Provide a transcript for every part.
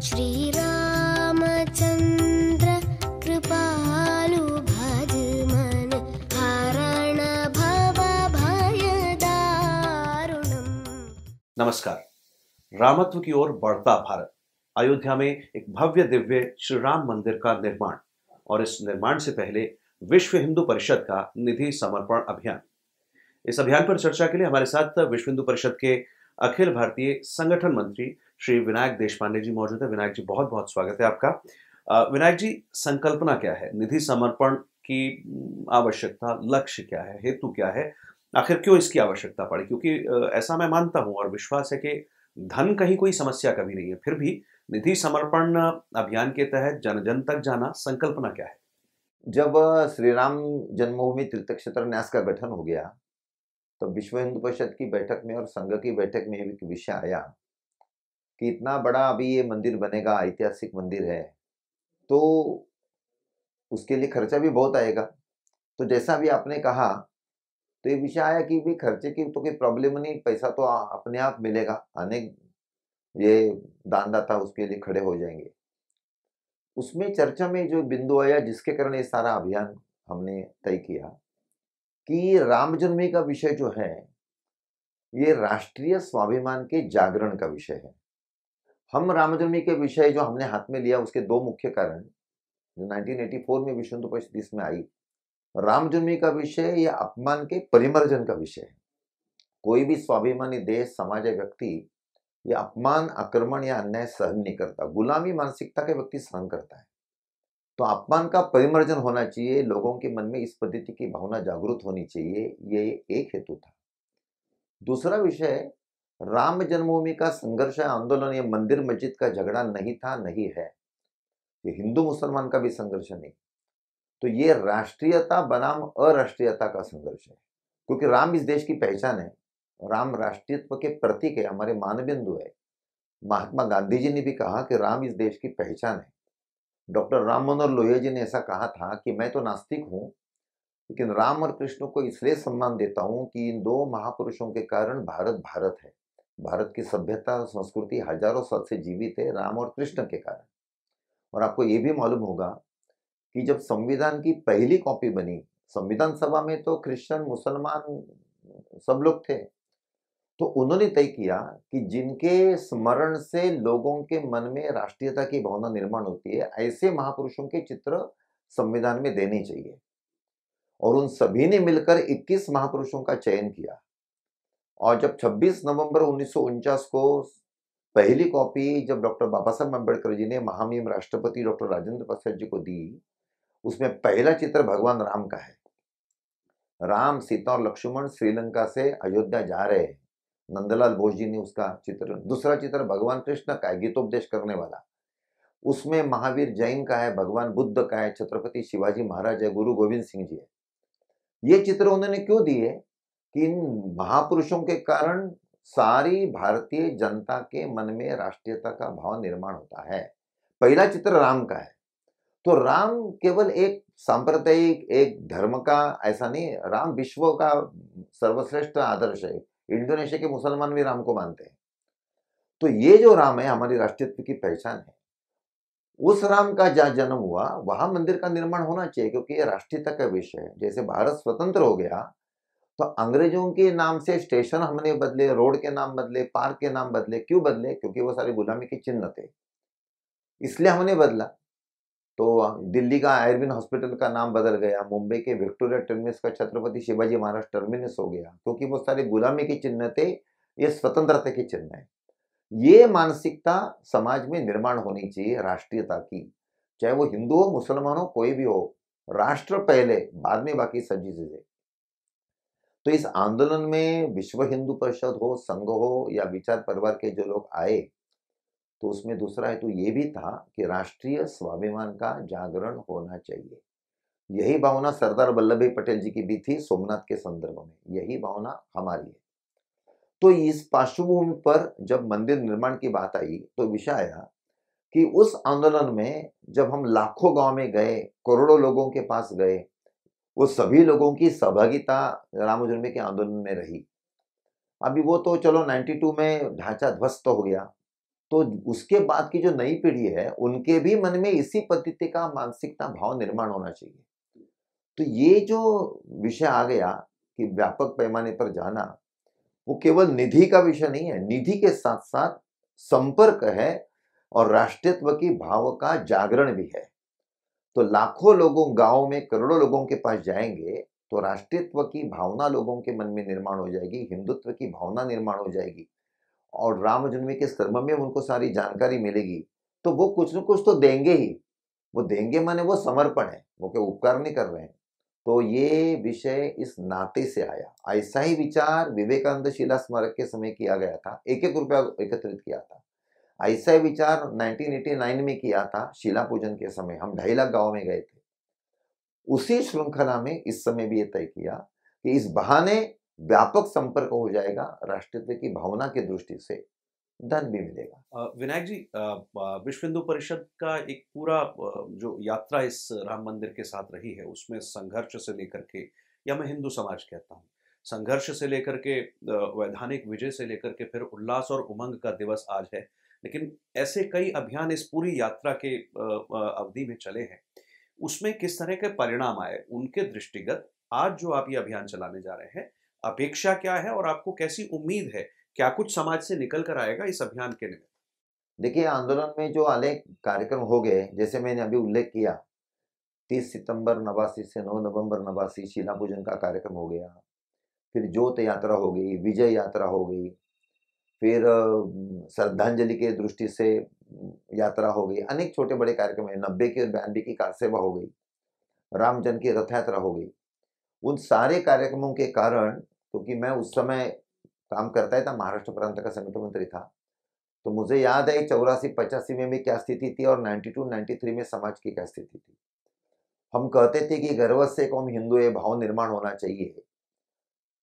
श्रीरामचन्द्र कृपालु भज मन हरण भव भय दारुणम्। नमस्कार। रामत्व की ओर बढ़ता भारत। अयोध्या में एक भव्य दिव्य श्री राम मंदिर का निर्माण और इस निर्माण से पहले विश्व हिंदू परिषद का निधि समर्पण अभियान। इस अभियान पर चर्चा के लिए हमारे साथ विश्व हिंदू परिषद के अखिल भारतीय संगठन मंत्री श्री विनायक देशपांडे जी मौजूद है। विनायक जी, बहुत बहुत स्वागत है आपका। विनायक जी, संकल्पना क्या है? निधि समर्पण की आवश्यकता, लक्ष्य क्या है, हेतु क्या है, आखिर क्यों इसकी आवश्यकता पड़ी? क्योंकि ऐसा मैं मानता हूं और विश्वास है कि धन कहीं कोई समस्या कभी नहीं है, फिर भी निधि समर्पण अभियान के तहत जन जन तक जाना, संकल्पना क्या है? जब श्री राम जन्मभूमि तीर्थ क्षेत्र न्यास का गठन हो गया तो विश्व हिंदू परिषद की बैठक में और संघ की बैठक में एक विषय आया कि इतना बड़ा अभी ये मंदिर बनेगा, ऐतिहासिक मंदिर है, तो उसके लिए खर्चा भी बहुत आएगा। तो जैसा भी आपने कहा, तो ये विषय आया कि भी खर्चे की तो कोई प्रॉब्लम नहीं, पैसा तो अपने आप मिलेगा, अनेक ये दानदाता उसके लिए खड़े हो जाएंगे। उसमें चर्चा में जो बिंदु आया जिसके कारण ये सारा अभियान हमने तय किया कि राम जन्मभूमि का विषय जो है ये राष्ट्रीय स्वाभिमान के जागरण का विषय है। हम राम जन्मभूमि के विषय जो हमने हाथ में लिया उसके दो मुख्य कारण जो 1984 में विश्व हिंदू परिषद इसमें आई। राम जन्मभूमि का विषय या अपमान के परिमार्जन का विषय है। कोई भी स्वाभिमानी देश, समाज या व्यक्ति ये अपमान, आक्रमण या अन्याय सहन नहीं करता। गुलामी मानसिकता के व्यक्ति सहन करता है। तो अपमान का परिमार्जन होना चाहिए, लोगों के मन में इस पद्धति की भावना जागृत होनी चाहिए, ये एक हेतु था। दूसरा विषय, राम जन्मभूमि का संघर्ष, आंदोलन, ये मंदिर मस्जिद का झगड़ा नहीं था, नहीं है। ये हिंदू मुसलमान का भी संघर्ष नहीं, तो ये राष्ट्रीयता बनाम अराष्ट्रीयता का संघर्ष है। क्योंकि राम इस देश की पहचान है, राम राष्ट्रीयत्व के प्रतीक है, हमारे मानबिंदु है। महात्मा गांधी जी ने भी कहा कि राम इस देश की पहचान है। डॉक्टर राम मनोहर लोहिया जी ने ऐसा कहा था कि मैं तो नास्तिक हूं, लेकिन राम और कृष्ण को इसलिए सम्मान देता हूं कि इन दो महापुरुषों के कारण भारत भारत है। भारत की सभ्यता और संस्कृति हजारों साल से जीवित है राम और कृष्ण के कारण। और आपको ये भी मालूम होगा कि जब संविधान की पहली कॉपी बनी, संविधान सभा में तो क्रिश्चियन, मुसलमान सब लोग थे, तो उन्होंने तय किया कि जिनके स्मरण से लोगों के मन में राष्ट्रीयता की भावना निर्माण होती है, ऐसे महापुरुषों के चित्र संविधान में देने चाहिए। और उन सभी ने मिलकर 21 महापुरुषों का चयन किया। और जब 26 नवंबर 1949 को पहली कॉपी जब डॉक्टर बाबा साहब अम्बेडकर जी ने महामहिम राष्ट्रपति डॉक्टर राजेंद्र प्रसाद जी को दी, उसमें पहला चित्र भगवान राम का है। राम, सीता और लक्ष्मण श्रीलंका से अयोध्या जा रहे हैं। नंदलाल बोस जी ने उसका चित्र। दूसरा चित्र भगवान कृष्ण का है, गीतोपदेश करने वाला। उसमें महावीर जैन का है, भगवान बुद्ध का है, छत्रपति शिवाजी महाराज है, गुरु गोविंद सिंह जी है। ये चित्र उन्होंने क्यों दिए कि इन महापुरुषों के कारण सारी भारतीय जनता के मन में राष्ट्रीयता का भाव निर्माण होता है। पहला चित्र राम का है। तो राम केवल एक सांप्रदायिक, एक धर्म का ऐसा नहीं, राम विश्व का सर्वश्रेष्ठ आदर्श है। इंडोनेशिया के मुसलमान भी राम को मानते हैं। तो ये जो राम है हमारी राष्ट्रीयत्व की पहचान है। उस राम का जहाँ जन्म हुआ वहां मंदिर का निर्माण होना चाहिए, क्योंकि ये राष्ट्रीयता का विषय है। जैसे भारत स्वतंत्र हो गया तो अंग्रेजों के नाम से स्टेशन हमने बदले, रोड के नाम बदले, पार्क के नाम बदले। क्यों बदले? क्योंकि वो सारे गुलामी के चिन्ह थे, इसलिए हमने बदला। तो दिल्ली का आयुर्वेद हॉस्पिटल का नाम बदल गया, मुंबई के विक्टोरिया टर्मिनस का छत्रपति शिवाजी महाराज टर्मिनस हो गया, क्योंकि वो सारे गुलामी के चिन्ह थे, ये स्वतंत्रता के चिन्ह है। ये मानसिकता समाज में निर्माण होनी चाहिए राष्ट्रीयता की, चाहे वो हिंदू हो, मुसलमान हो, कोई भी हो। राष्ट्र पहले, बाद में बाकी सभी चीजें। तो इस आंदोलन में विश्व हिंदू परिषद हो, संघ हो या विचार परिवार के जो लोग आए, तो उसमें दूसरा हेतु ये भी था कि राष्ट्रीय स्वाभिमान का जागरण होना चाहिए। यही भावना सरदार वल्लभ भाई पटेल जी की भी थी सोमनाथ के संदर्भ में, यही भावना हमारी है। तो इस पृष्ठभूमि पर जब मंदिर निर्माण की बात आई तो विषय आया कि उस आंदोलन में जब हम लाखों गांव में गए, करोड़ों लोगों के पास गए, वो सभी लोगों की सहभागिता राम जन्मभूमि के आंदोलन में रही। अभी वो तो चलो 92 में ढांचा ध्वस्त हो गया, तो उसके बाद की जो नई पीढ़ी है उनके भी मन में इसी पद्धति का मानसिकता भाव निर्माण होना चाहिए। तो ये जो विषय आ गया कि व्यापक पैमाने पर जाना, वो केवल निधि का विषय नहीं है, निधि के साथ साथ संपर्क है और राष्ट्रीयत्व की भाव का जागरण भी है। तो लाखों लोगों गांव में करोड़ों लोगों के पास जाएंगे तो राष्ट्रीयत्व की भावना लोगों के मन में निर्माण हो जाएगी, हिंदुत्व की भावना निर्माण हो जाएगी और राम जन्म के संदर्भ में उनको सारी जानकारी मिलेगी। तो वो कुछ न कुछ तो देंगे ही, वो देंगे माने वो समर्पण है, वो कोई उपकार नहीं कर रहे हैं। तो ये विषय इस नाते से आया। ऐसा ही विचार विवेकानंद शिला स्मारक के समय किया गया था, 1-1 रुपया एकत्रित किया था। ऐसा ही विचार 1989 में किया था शिला पूजन के समय, हम 2.5 लाख गांव में गए थे। उसी श्रृंखला में इस समय भी ये तय किया कि इस बहाने व्यापक संपर्क हो जाएगा, राष्ट्रत्व की भावना की दृष्टि से धन भी मिलेगा। विनायक जी, विश्व हिंदू परिषद का एक पूरा जो यात्रा इस राम मंदिर के साथ रही है उसमें संघर्ष से लेकर के, या मैं हिंदू समाज कहता हूँ, संघर्ष से लेकर के वैधानिक विजय से लेकर के फिर उल्लास और उमंग का दिवस आज है, लेकिन ऐसे कई अभियान इस पूरी यात्रा के अवधि में चले हैं। उसमें किस तरह के परिणाम आए उनके दृष्टिगत आज जो आप ये अभियान चलाने जा रहे हैं, अपेक्षा क्या है और आपको कैसी उम्मीद है, क्या कुछ समाज से निकल कर आएगा इस अभियान के निमित्त? देखिए, आंदोलन में जो अनेक कार्यक्रम हो गए, जैसे मैंने अभी उल्लेख किया, 30 सितंबर 89 से 9 नवंबर 89 शिला पूजन का कार्यक्रम हो गया, फिर ज्योत यात्रा हो गई, विजय यात्रा हो गई, फिर श्रद्धांजलि के दृष्टि से यात्रा हो गई, अनेक छोटे बड़े कार्यक्रम है, 90 की और 92 की कार सेवा हो गई, राम जन्म की रथ यात्रा हो गई। उन सारे कार्यक्रमों के कारण, क्योंकि मैं उस समय काम करता ही था, महाराष्ट्र प्रांत का संगठन मंत्री था, तो मुझे याद है 84-85 में भी क्या स्थिति थी और 92-93 में समाज की क्या स्थिति थी। हम कहते थे कि गर्व से कौम हिंदू ये भाव निर्माण होना चाहिए।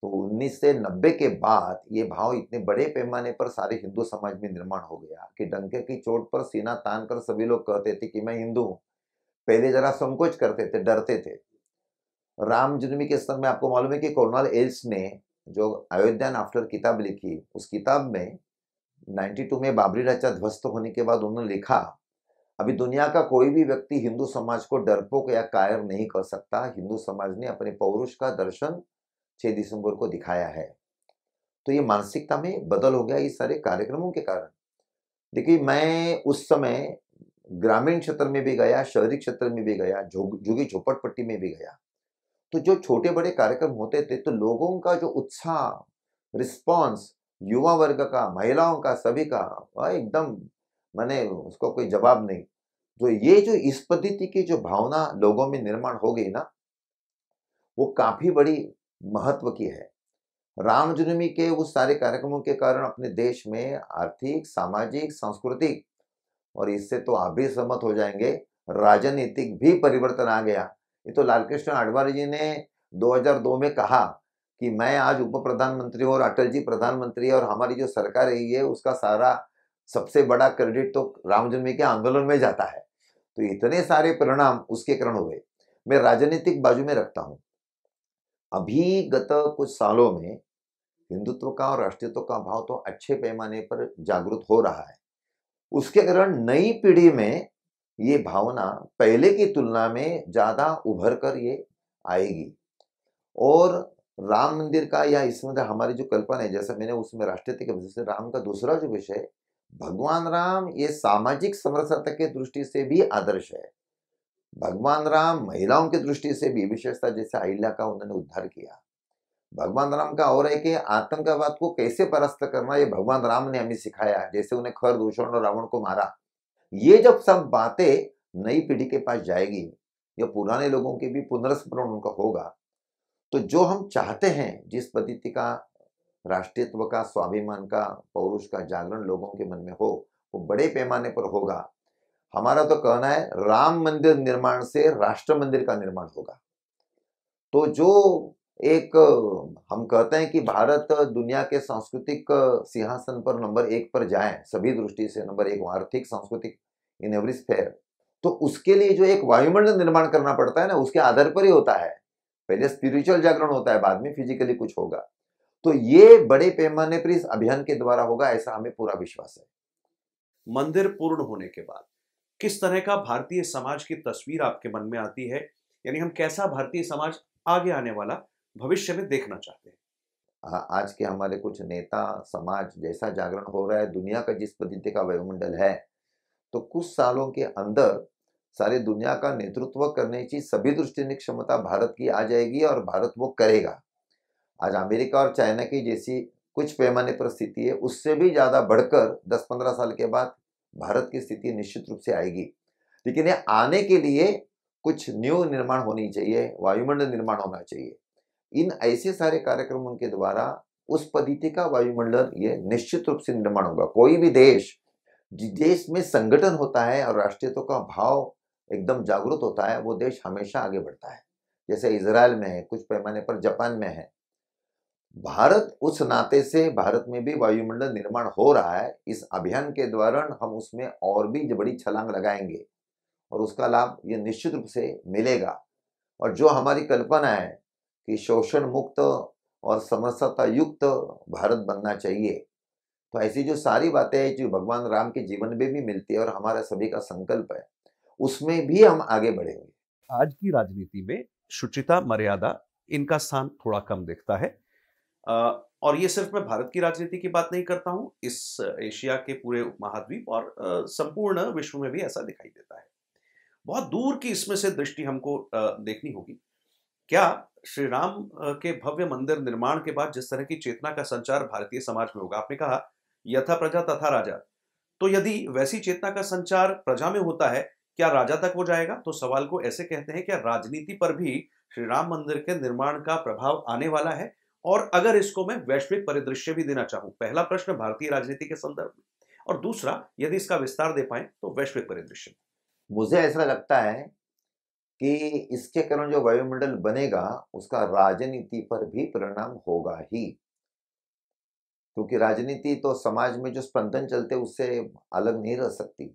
तो 1990 के बाद ये भाव इतने बड़े पैमाने पर सारे हिंदू समाज में निर्माण हो गया कि डंके की चोट पर सीना तान कर सभी लोग कहते थे कि मैं हिंदू हूँ। पहले जरा संकोच करते थे, डरते थे। राम जन्मी के समय आपको मालूम है कि कर्नल एल्स ने जो अयोध्या आफ्टर किताब लिखी, उस किताब में 92 में बाबरी ढांचा ध्वस्त होने के बाद उन्होंने लिखा, अभी दुनिया का कोई भी व्यक्ति हिंदू समाज को डरपोक या कायर नहीं कर सकता। हिंदू समाज ने अपने पौरुष का दर्शन 6 दिसंबर को दिखाया है। तो ये मानसिकता में बदल हो गया इस सारे कार्यक्रमों के कारण। देखिए, मैं उस समय ग्रामीण क्षेत्र में भी गया, शहरी क्षेत्र में भी गया, झुग्गी झोपड़पट्टी में भी गया। तो जो छोटे बड़े कार्यक्रम होते थे तो लोगों का जो उत्साह, रिस्पॉन्स, युवा वर्ग का, महिलाओं का, सभी का एकदम, मैंने उसको कोई जवाब नहीं। तो ये जो इस पद्धति की जो भावना लोगों में निर्माण हो गई ना, वो काफी बड़ी महत्व की है। रामजन्मभूमि के उस सारे कार्यक्रमों के कारण अपने देश में आर्थिक, सामाजिक, सांस्कृतिक और इससे तो आप भी सहमत हो जाएंगे, राजनीतिक भी परिवर्तन आ गया। ये तो लालकृष्ण आडवाणी जी ने 2002 में कहा कि मैं आज उप प्रधानमंत्री हूँ और अटल जी प्रधानमंत्री है और हमारी जो सरकार रही है उसका सारा सबसे बड़ा क्रेडिट तो राम जन्मभूमि के आंदोलन में जाता है। तो इतने सारे परिणाम उसके कारण हुए। मैं राजनीतिक बाजू में रखता हूँ। अभी गत कुछ सालों में हिंदुत्व का और राष्ट्रीयत्व का भाव तो अच्छे पैमाने पर जागृत हो रहा है। उसके कारण नई पीढ़ी में ये भावना पहले की तुलना में ज्यादा उभर कर ये आएगी। और राम मंदिर का या इसमें हमारी जो कल्पना है, जैसे मैंने उसमें राष्ट्रीयता के वजह से राम का दूसरा जो विषय, भगवान राम ये सामाजिक समरसता के दृष्टि से भी आदर्श है। भगवान राम महिलाओं की दृष्टि से भी, विशेषता जैसे अहिल्या का उन्होंने उद्धार किया। भगवान राम का और है कि आतंकवाद को कैसे परास्त करना ये भगवान राम ने हमें सिखाया, जैसे उन्हें खर दूषण और रावण को मारा। ये जब सब बातें नई पीढ़ी के पास जाएगी या पुराने लोगों के भी पुनर्स्मरण उनका होगा, तो जो हम चाहते हैं, जिस पद्धति का राष्ट्रीयत्व का, स्वाभिमान का, पौरुष का जागरण लोगों के मन में हो, वो बड़े पैमाने पर होगा। हमारा तो कहना है राम मंदिर निर्माण से राष्ट्र मंदिर का निर्माण होगा। तो जो एक हम कहते हैं कि भारत दुनिया के सांस्कृतिक सिंहासन पर नंबर 1 पर जाए, सभी दृष्टि से नंबर 1 आर्थिक, सांस्कृतिक, इन एवरी स्फेयर, तो उसके लिए जो एक वायुमंडल निर्माण करना पड़ता है ना, उसके आधार पर ही होता है। पहले स्पिरिचुअल जागरण होता है, बाद में फिजिकली कुछ होगा। तो ये बड़े पैमाने पर इस अभियान के द्वारा होगा, ऐसा हमें पूरा विश्वास है। मंदिर पूर्ण होने के बाद किस तरह का भारतीय समाज की तस्वीर आपके मन में आती है? यानी हम कैसा भारतीय समाज आगे आने वाला भविष्य में देखना चाहते हैं? आज के हमारे कुछ नेता समाज जैसा जागरण हो रहा है, दुनिया का जिस पद्धति का वायुमंडल है, तो कुछ सालों के अंदर सारी दुनिया का नेतृत्व करने की सभी दृष्टि क्षमता भारत की आ जाएगी और भारत वो करेगा। आज अमेरिका और चाइना की जैसी कुछ पैमाने पर स्थिति है, उससे भी ज़्यादा बढ़कर 10-15 साल के बाद भारत की स्थिति निश्चित रूप से आएगी। लेकिन ये आने के लिए कुछ न्यू निर्माण होनी चाहिए, वायुमंडल निर्माण होना चाहिए। इन ऐसे सारे कार्यक्रमों के द्वारा उस पद्धति का वायुमंडल ये निश्चित रूप से निर्माण होगा। कोई भी देश जिस देश में संगठन होता है और राष्ट्रीयता का भाव एकदम जागरूक होता है, वो देश हमेशा आगे बढ़ता है। जैसे इजराइल में है, कुछ पैमाने पर जापान में है। भारत उस नाते से भारत में भी वायुमंडल निर्माण हो रहा है। इस अभियान के दौरान हम उसमें और भी बड़ी छलांग लगाएंगे और उसका लाभ ये निश्चित रूप से मिलेगा। और जो हमारी कल्पना है कि शोषण मुक्त और समरसता युक्त भारत बनना चाहिए, तो ऐसी जो सारी बातें हैं जो भगवान राम के जीवन में भी मिलती है और हमारा सभी का संकल्प है, उसमें भी हम आगे बढ़ेंगे। आज की राजनीति में शुचिता, मर्यादा, इनका स्थान थोड़ा कम दिखता है। और ये सिर्फ मैं भारत की राजनीति की बात नहीं करता हूं, इस एशिया के पूरे उपमहाद्वीप और संपूर्ण विश्व में भी ऐसा दिखाई देता है। बहुत दूर की इसमें से दृष्टि हमको देखनी होगी। क्या श्री राम के भव्य मंदिर निर्माण के बाद जिस तरह की चेतना का संचार भारतीय समाज में होगा, आपने कहा यथा प्रजा तथा राजा, तो यदि वैसी चेतना का संचार प्रजा में होता है, क्या राजा तक हो जाएगा? तो सवाल को ऐसे कहते हैं, क्या राजनीति पर भी श्री राम मंदिर के निर्माण का प्रभाव आने वाला है? और अगर इसको मैं वैश्विक परिदृश्य भी देना चाहूं, पहला प्रश्न भारतीय राजनीति के संदर्भ में, और दूसरा यदि इसका विस्तार दे पाए तो वैश्विक परिदृश्य में। मुझे ऐसा लगता है कि इसके कारण जो वायुमंडल बनेगा उसका राजनीति पर भी परिणाम होगा ही, क्योंकि राजनीति तो समाज में जो स्पंदन चलते उससे अलग नहीं रह सकती,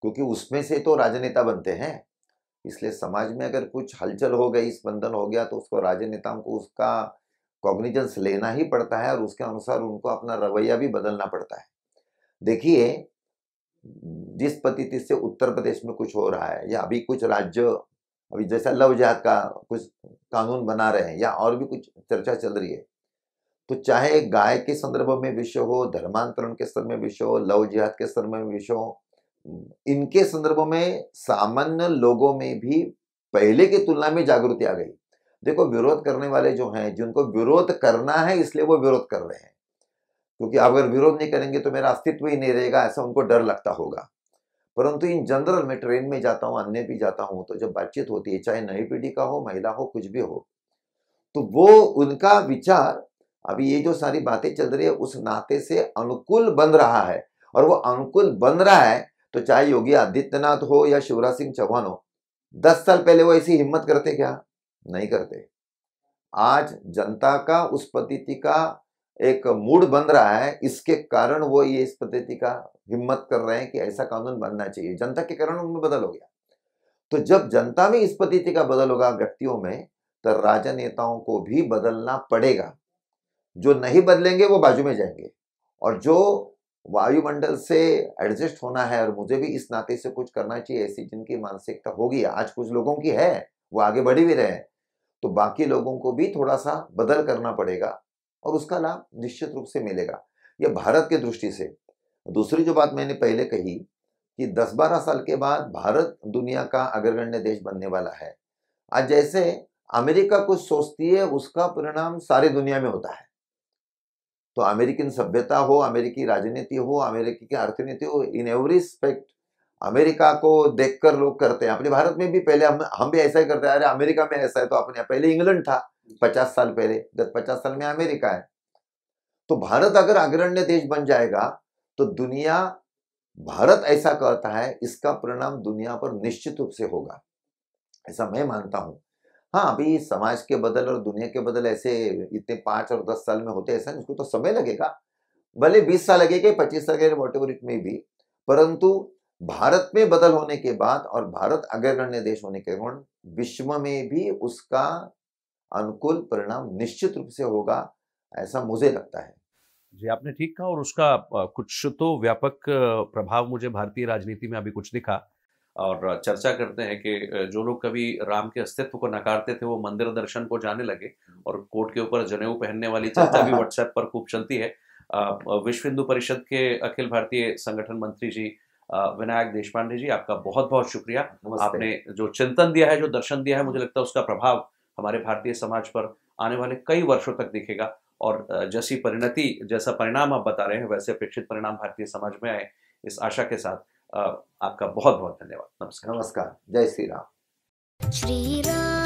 क्योंकि उसमें से तो राजनेता बनते हैं। इसलिए समाज में अगर कुछ हलचल हो गई, स्पंदन हो गया, तो उसको राजनेताओं को उसका कॉग्निजेंस लेना ही पड़ता है और उसके अनुसार उनको अपना रवैया भी बदलना पड़ता है। देखिए, जिस पद्धति से उत्तर प्रदेश में कुछ हो रहा है, या अभी कुछ राज्य अभी जैसा लव जिहाद का कुछ कानून बना रहे हैं, या और भी कुछ चर्चा चल रही है, तो चाहे गाय के संदर्भ में विषय हो, धर्मांतरण के संदर्भ में विषय हो, लव जिहाद के संदर्भ में विषय हो, इनके संदर्भ में सामान्य लोगों में भी पहले की तुलना में जागृति आ गई। देखो, विरोध करने वाले जो हैं, जिनको विरोध करना है इसलिए वो विरोध कर रहे हैं, क्योंकि अगर विरोध नहीं करेंगे तो मेरा अस्तित्व ही नहीं रहेगा, ऐसा उनको डर लगता होगा। परंतु इन जनरल मैं ट्रेन में जाता हूँ, अन्य भी जाता हूँ, तो जब बातचीत होती है, चाहे नई पीढ़ी का हो, महिला हो, कुछ भी हो, तो वो उनका विचार अभी ये जो सारी बातें चल रही है उस नाते से अनुकूल बन रहा है। और वो अनुकूल बन रहा है तो चाहे योगी आदित्यनाथ हो या शिवराज सिंह चौहान हो, 10 साल पहले वो ऐसी हिम्मत करते क्या? नहीं करते। आज जनता का उस पद्धति का एक मूड बन रहा है, इसके कारण वो ये इस पद्धति का हिम्मत कर रहे हैं कि ऐसा कानून बनना चाहिए। जनता के कारण उनमें बदल हो गया। तो जब जनता में इस पद्धति का बदल होगा व्यक्तियों में, तो राजनेताओं को भी बदलना पड़ेगा। जो नहीं बदलेंगे वो बाजू में जाएंगे। और जो वायुमंडल से एडजस्ट होना है, और मुझे भी इस नाते से कुछ करना चाहिए, ऐसी जिनकी मानसिकता होगी, आज कुछ लोगों की है, वो आगे बढ़ भी रहे हैं, तो बाकी लोगों को भी थोड़ा सा बदल करना पड़ेगा और उसका लाभ निश्चित रूप से मिलेगा। ये भारत की दृष्टि से। दूसरी जो बात मैंने पहले कही कि 10-12 साल के बाद भारत दुनिया का अग्रगण्य देश बनने वाला है। आज जैसे अमेरिका कुछ सोचती है, उसका परिणाम सारी दुनिया में होता है। तो अमेरिकन सभ्यता हो, अमेरिकी राजनीति हो, अमेरिकी की अर्थनीति हो, इन एवरी रिस्पेक्ट अमेरिका को देखकर लोग करते हैं। अपने भारत में भी पहले हम भी ऐसा ही करते हैं, अरे अमेरिका में ऐसा है तो अपने पहले इंग्लैंड था 50 साल पहले, 10-50 साल में अमेरिका है। तो भारत अगर अग्रण्य देश बन जाएगा तो दुनिया, भारत ऐसा कहता है, इसका परिणाम दुनिया पर निश्चित रूप से होगा, ऐसा मैं मानता हूं। हाँ, अभी समाज के बदल और दुनिया के बदल ऐसे इतने 5 और 10 साल में होते ऐसा नहीं, उसको तो समय लगेगा, भले 20 साल लगेगा, 25 साल लगेगा, वॉट एवर इट में भी। परंतु भारत में बदल होने के बाद और भारत अग्रगण्य देश होने के कारण विश्व में भी उसका अनुकूल परिणाम निश्चित रूप से होगा, ऐसा मुझे लगता है। जी, आपने ठीक कहा और उसका कुछ तो व्यापक प्रभाव मुझे भारतीय राजनीति में अभी कुछ दिखा। और चर्चा करते हैं कि जो लोग कभी राम के अस्तित्व को नकारते थे, वो मंदिर दर्शन को जाने लगे और कोट के ऊपर जनेऊ पहनने वाली चर्चा भी व्हाट्सएप पर खूब चलती है। विश्व हिंदू परिषद के अखिल भारतीय संगठन मंत्री जी विनायक देशपांडे जी, आपका बहुत बहुत शुक्रिया। नमस्ते। आपने जो चिंतन दिया है, जो दर्शन दिया है, मुझे लगता है उसका प्रभाव हमारे भारतीय समाज पर आने वाले कई वर्षों तक दिखेगा और जैसी परिणति, जैसा परिणाम आप बता रहे हैं, वैसे अपेक्षित परिणाम भारतीय समाज में आए, इस आशा के साथ आपका बहुत बहुत धन्यवाद। नमस्कार। नमस्कार। जय श्री राम। श्रीराम